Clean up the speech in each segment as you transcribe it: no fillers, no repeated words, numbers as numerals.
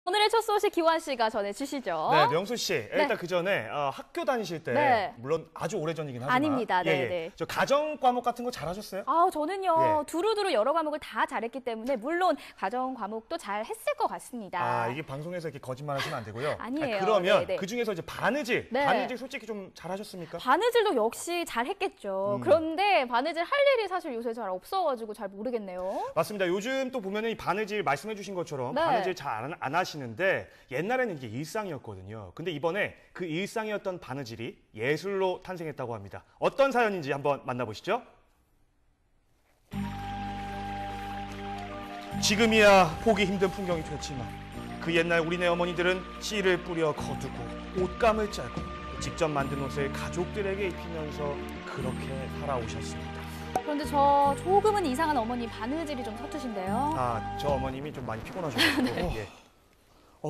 오늘의 첫 소식 기환 씨가 전해주시죠. 네, 명수 씨. 네. 일단 그 전에 학교 다니실 때 네. 물론 아주 오래 전이긴 하지만 아닙니다. 네, 네. 저 가정 과목 같은 거 잘하셨어요? 저는요 예. 두루두루 여러 과목을 다 잘했기 때문에 물론 가정 과목도 잘 했을 것 같습니다. 이게 방송에서 이렇게 거짓말하시면 안 되고요. 아니에요. 그러면 네, 네. 그 중에서 이제 바느질, 네. 바느질 솔직히 좀 잘하셨습니까? 바느질도 역시 잘했겠죠. 그런데 바느질 할 일이 사실 요새 잘 없어가지고 잘 모르겠네요. 맞습니다. 요즘 또 보면은 이 바느질 말씀해주신 것처럼 네. 바느질 잘 안 하시는데 옛날에는 이게 일상이었거든요. 근데 이번에 그 일상이었던 바느질이 예술로 탄생했다고 합니다. 어떤 사연인지 한번 만나보시죠. 지금이야 보기 힘든 풍경이 됐지만 그 옛날 우리네 어머니들은 씨를 뿌려 거두고 옷감을 짜고 직접 만든 옷을 가족들에게 입히면서 그렇게 살아오셨습니다. 그런데 저 조금은 이상한 어머니 바느질이 좀 서투신데요. 저 어머님이 좀 많이 피곤하셔가지고. 예.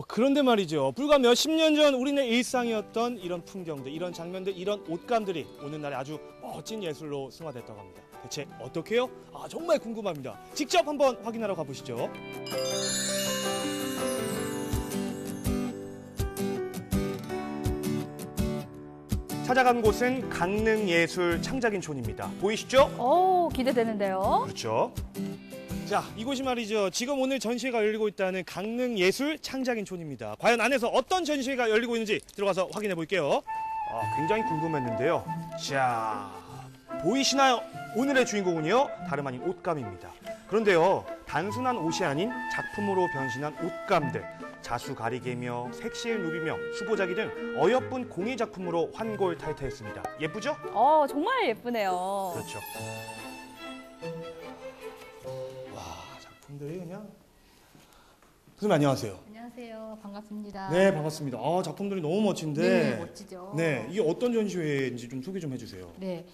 그런데 말이죠. 불과 몇십 년 전 우리네 일상이었던 이런 풍경들, 이런 장면들, 이런 옷감들이 오늘날에 아주 멋진 예술로 승화됐다고 합니다. 대체 어떻게요? 정말 궁금합니다. 직접 한번 확인하러 가보시죠. 찾아간 곳은 강릉예술 창작인촌입니다. 보이시죠? 기대되는데요. 그렇죠. 자, 이곳이 말이죠. 지금 오늘 전시회가 열리고 있다는 강릉예술 창작인촌입니다. 과연 안에서 어떤 전시회가 열리고 있는지 들어가서 확인해 볼게요. 굉장히 궁금했는데요. 자, 보이시나요? 오늘의 주인공은요, 다름 아닌 옷감입니다. 그런데요, 단순한 옷이 아닌 작품으로 변신한 옷감들, 자수 가리개며 색실 누비며 수보자기 등 어여쁜 공예 작품으로 환골탈태했습니다. 예쁘죠? 정말 예쁘네요. 그렇죠. 작품들이 그냥. 선생님 안녕하세요. 안녕하세요. 반갑습니다. 네, 반갑습니다. 작품들이 너무 멋진데. 네, 멋지죠. 네, 이게 어떤 전시회인지 좀 소개 좀 해주세요. 네,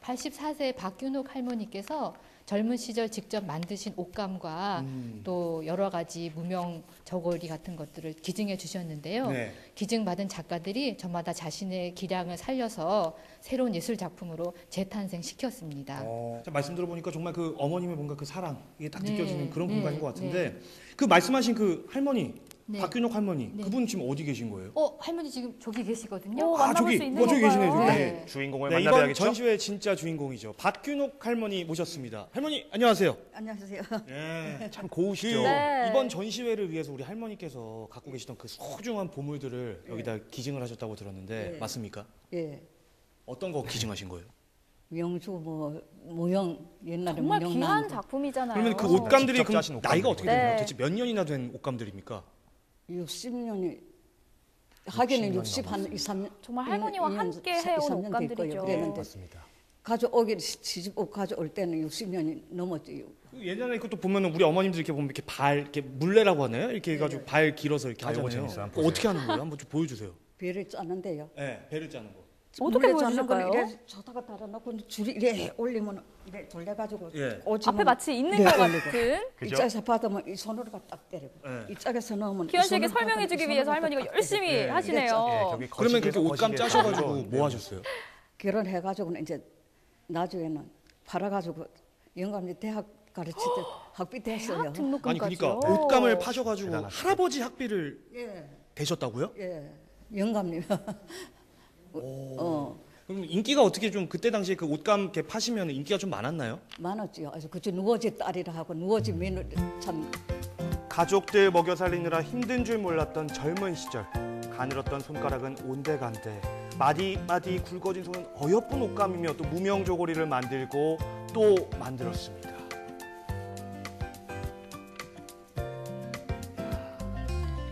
84세 박균옥 할머니께서 젊은 시절 직접 만드신 옷감과 또 여러 가지 무명 저고리 같은 것들을 기증해 주셨는데요. 네. 기증받은 작가들이 저마다 자신의 기량을 살려서 새로운 예술 작품으로 재탄생시켰습니다. 말씀 들어보니까 정말 그 어머님의 뭔가 그 사랑, 이게 딱 네, 느껴지는 그런 네, 공간인 것 같은데, 네. 그 말씀하신 그 할머니, 네. 박균옥 할머니, 네. 그분 지금 어디 계신 거예요? 할머니 지금 저기 계시거든요. 만나볼 수 있는 저기 계시네요. 저기. 건가요? 네. 주인공을 네, 만나봐야겠죠? 이번 전시회 진짜 주인공이죠. 박균옥 할머니 모셨습니다. 할머니 안녕하세요. 안녕하세요. 네, 참 고우시죠? 네. 이번 전시회를 위해서 우리 할머니께서 갖고 계시던 그 소중한 보물들을 여기다 기증을 하셨다고 들었는데 네. 맞습니까? 예, 어떤 거 기증하신 거예요? 명수 무용 옛날에 정말 무용 귀한 나온 거. 작품이잖아요. 그러면 그 옷감들이 직접 그럼 짜신 옷감들. 나이가 어떻게 되나요? 네. 대체 몇 년이나 된 옷감들입니까? 60년이 하기는 60년 60 한 2, 3년 정말 할머니와 함께 해온 옷감들이죠. 그랬는데 맞습니다. 가져오기 시집 옷 가져올 때는 60년이 넘었지요. 그 예전에 그것도 보면은 우리 어머님들 이렇게 보면 이렇게 발 이렇게 물레라고 하나요? 이렇게 해가지고 발 길어서 이렇게 아, 이거 하잖아요. 재밌어요. 한번 그거 어떻게 하는 거예요? 한번 좀 보여주세요. 배를 짜는데요. 네, 배를 짜는 거. 어떻게 물에 짜는 거는 보여주실까요? 이래 저다가 달아놓고 줄이 이래 올리면 이래 돌려가지고 예. 꽂으면 앞에 마치 있는 네, 것 올리고. 같은. 그죠? 이쪽에서 받으면 이 손으로 딱 때리고 네. 이쪽에서 넣으면 기현 이 씨에게 손으로 설명해주기 받으면 이 위해서 손으로 할머니가 딱 열심히 때리고. 예, 하시네요. 저기 그러면 그렇게 거실에서 옷감 거실에 짜셔가지고 가지고 뭐 하셨어요? 결혼해가지고는 이제 나중에는 팔아가지고 영감이 대학 가르칠 때 학비 됐어요. 아니 등록금까지요. 그러니까 옷감을 파셔가지고 대단하시다. 할아버지 학비를 예, 되셨다고요? 예, 영감님. 그럼 인기가 어떻게 좀 그때 당시에 그 옷감 이렇게 파시면 인기가 좀 많았나요? 많았지요. 그래서 그저 누워지 딸이라 하고 누워지 며느리 참 가족들 먹여 살리느라 힘든 줄 몰랐던 젊은 시절. 가늘었던 손가락은 온데간데 마디마디 굵어진 손은 어여쁜 옷감이며 또 무명조고리를 만들고 또 만들었습니다.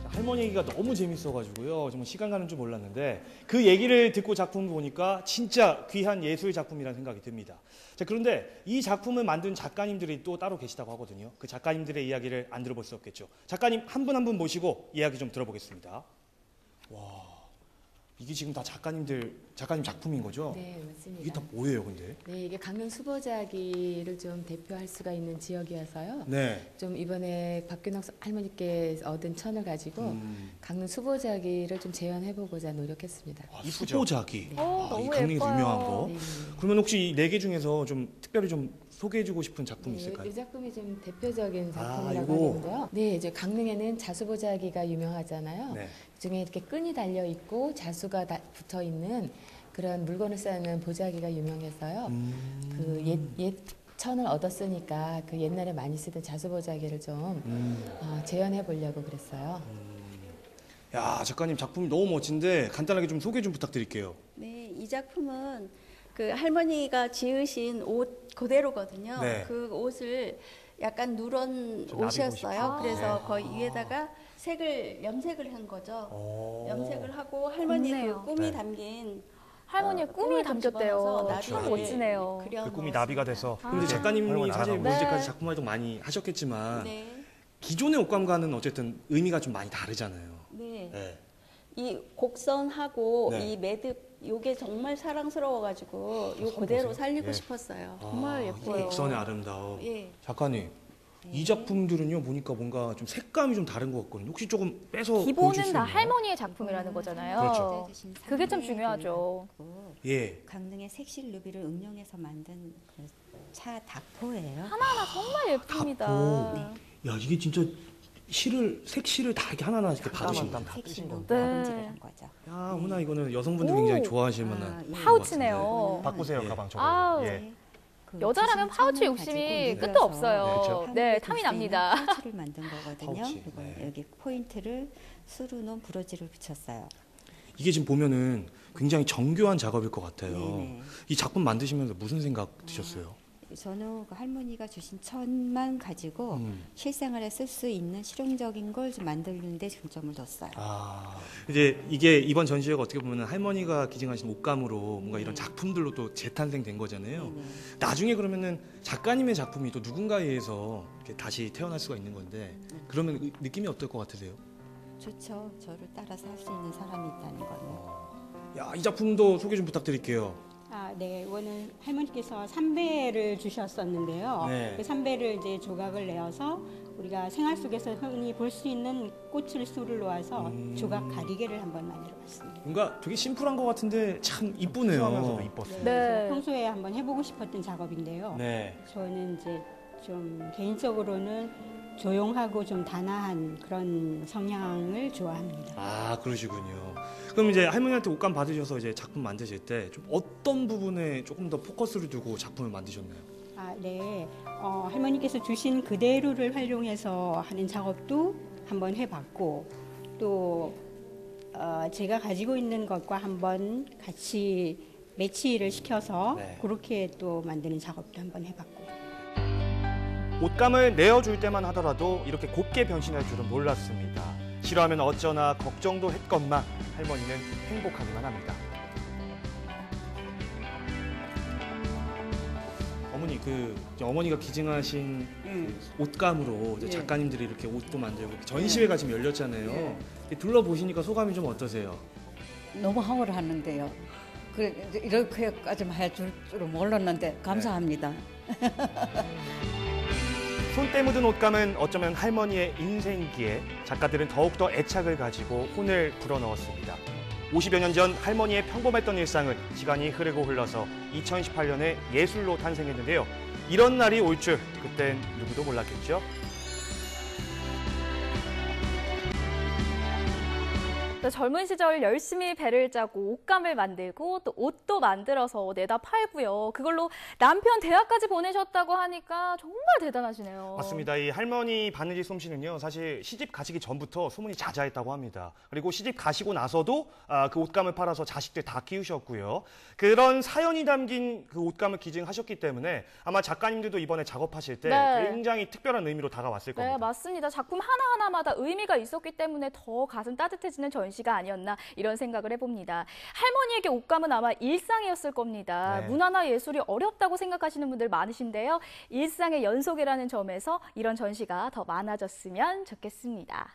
할머니 얘기가 너무 재밌어가지고요. 정말 시간 가는 줄 몰랐는데 그 얘기를 듣고 작품을 보니까 진짜 귀한 예술 작품이라는 생각이 듭니다. 자, 그런데 이 작품을 만든 작가님들이 또 따로 계시다고 하거든요. 그 작가님들의 이야기를 안 들어볼 수 없겠죠. 작가님 한 분 한 분 모시고 이야기 좀 들어보겠습니다. 와, 이게 지금 다 작가님 작품인 거죠? 네, 맞습니다. 이게 다 뭐예요, 근데? 네, 이게 강릉 수보자기를 좀 대표할 수가 있는 지역이어서요. 네. 좀 이번에 박균옥 할머니께 얻은 천을 가지고 강릉 수보자기를 좀 재현해보고자 노력했습니다. 수보자기. 네. 이 너무 강릉에서 예뻐요. 유명한 거. 네. 그러면 혹시 이 네 개 중에서 좀 특별히 좀 소개해주고 싶은 작품 있을까요? 이 작품이 좀 대표적인 아, 작품이라고 이거. 하는데요. 네, 이제 강릉에는 자수보자기가 유명하잖아요. 네. 그중에 이렇게 끈이 달려 있고 자수가 붙어 있는 그런 물건을 쌓는 보자기가 유명해서요. 그 옛 천을 얻었으니까 그 옛날에 많이 쓰던 자수보자기를 좀 재현해 보려고 그랬어요. 야, 작가님 작품이 너무 멋진데 간단하게 좀 소개 좀 부탁드릴게요. 네, 이 작품은 그 할머니가 지으신 옷 그대로거든요. 네. 그 옷을 약간 누런 좀 나비옷이 옷이었어요. 그래서 네. 거의 위에다가 염색을 한 거죠. 오. 염색을 하고 할머니 좋네요. 그 꿈이 네. 담긴 할머니의 꿈이 좀 담겼대요. 집어넣어서 참 나비를 멋지네요. 그려 그 꿈이 넣었습니다. 나비가 돼서. 근데 작가님이 활용을 사실 나가고. 뭐 네. 이제까지 작품 활동 많이 하셨겠지만 네, 기존의 옷감과는 어쨌든 의미가 좀 많이 다르잖아요. 네. 네. 이 곡선하고 네. 이 매듭 요게 정말 사랑스러워가지고 요 선 그대로 보세요. 살리고 예. 싶었어요. 정말 예뻐요. 곡선의 아름다움. 예. 작가님, 이 작품들은요 보니까 뭔가 좀 색감이 좀 다른 것 같거든요. 혹시 조금 빼서 보여줄 수 기본은 다 있나요? 할머니의 작품이라는 거잖아요. 그렇죠. 그게 좀 중요하죠. 예. 강릉의 색실 루비를 응용해서 만든 그 차 다포예요. 하나하나 정말 예쁩니다. 야, 이게 진짜 색실을 다 이렇게 하나하나 이렇게 받으신 거예요. 색실로 네. 아름지를 한 거죠. 야, 호나 이거는 여성분들 오. 굉장히 좋아하실 아, 만한 예. 파우치네요. 바꾸세요, 예. 가방 저거. 아우. 예. 그 여자라면 기신 파우치 천을 욕심이 가지고 끝도 눌러서 없어요. 네, 네, 탐을 탐이 볼수 납니다. 있는 파우치를 만든 거거든요. 파우치, 그리고 네. 여기 포인트를 수로 놓은 브로지를 붙였어요. 이게 지금 보면은 굉장히 정교한 작업일 것 같아요. 네네. 이 작품 만드시면서 무슨 생각 드셨어요? 저는 그 할머니가 주신 천만 가지고 실생활에 쓸 수 있는 실용적인 걸 좀 만드는데 중점을 뒀어요. 아, 이제 이게 이번 전시회가 어떻게 보면 할머니가 기증하신 옷감으로 뭔가 이런 작품들로 또 재탄생된 거잖아요. 네네. 나중에 그러면은 작가님의 작품이 또 누군가에 의해서 이렇게 다시 태어날 수가 있는 건데 그러면 느낌이 어떨 것 같으세요? 좋죠. 저를 따라서 할 수 있는 사람이 있다는 거는. 야, 이 작품도 소개 좀 부탁드릴게요. 아, 네. 이거는 할머니께서 삼배를 주셨었는데요. 네. 그 삼배를 이제 조각을 내어서 우리가 생활 속에서 흔히 볼 수 있는 꽃을 수를 놓아서 조각 가리개를 한번 만들어봤습니다. 뭔가 되게 심플한 것 같은데 참 이쁘네요. 수하면서도 이뻤어요. 네. 제가 평소에 한번 해보고 싶었던 작업인데요. 네. 저는 이제 좀 개인적으로는 조용하고 좀 단아한 그런 성향을 좋아합니다. 아, 그러시군요. 그럼 이제 할머니한테 옷감 받으셔서 이제 작품 만드실 때 좀 어떤 부분에 조금 더 포커스를 두고 작품을 만드셨나요? 아, 네. 할머니께서 주신 그대로를 활용해서 하는 작업도 한번 해봤고 또 제가 가지고 있는 것과 한번 같이 매치를 시켜서 네. 그렇게 또 만드는 작업도 한번 해봤고. 옷감을 내어줄 때만 하더라도 이렇게 곱게 변신할 줄은 몰랐습니다. 싫어하면 어쩌나 걱정도 했건만 할머니는 행복하기만 합니다. 어머니 이제 어머니가 기증하신 그 옷감으로 이제 예. 작가님들이 이렇게 옷도 만들고 전시회가 지금 열렸잖아요. 둘러보시니까 소감이 좀 어떠세요? 너무 황홀하는데요. 그래 이렇게까지만 해줄 줄은 몰랐는데 감사합니다. 손때 묻은 옷감은 어쩌면 할머니의 인생기에 작가들은 더욱더 애착을 가지고 혼을 불어넣었습니다. 50여 년 전 할머니의 평범했던 일상은 시간이 흐르고 흘러서 2018년에 예술로 탄생했는데요. 이런 날이 올 줄 그땐 누구도 몰랐겠죠. 또 젊은 시절 열심히 배를 짜고 옷감을 만들고 또 옷도 만들어서 내다 팔고요. 그걸로 남편 대학까지 보내셨다고 하니까 정말 대단하시네요. 맞습니다. 이 할머니 바느질 솜씨는요, 사실 시집 가시기 전부터 소문이 자자했다고 합니다. 그리고 시집 가시고 나서도 그 옷감을 팔아서 자식들 다 키우셨고요. 그런 사연이 담긴 그 옷감을 기증하셨기 때문에 아마 작가님들도 이번에 작업하실 때 네. 굉장히 특별한 의미로 다가왔을 네, 겁니다. 맞습니다. 작품 하나하나마다 의미가 있었기 때문에 더 가슴 따뜻해지는 전시가 아니었나 이런 생각을 해봅니다. 할머니에게 옷감은 아마 일상이었을 겁니다. 네. 문화나 예술이 어렵다고 생각하시는 분들 많으신데요. 일상의 연속이라는 점에서 이런 전시가 더 많아졌으면 좋겠습니다.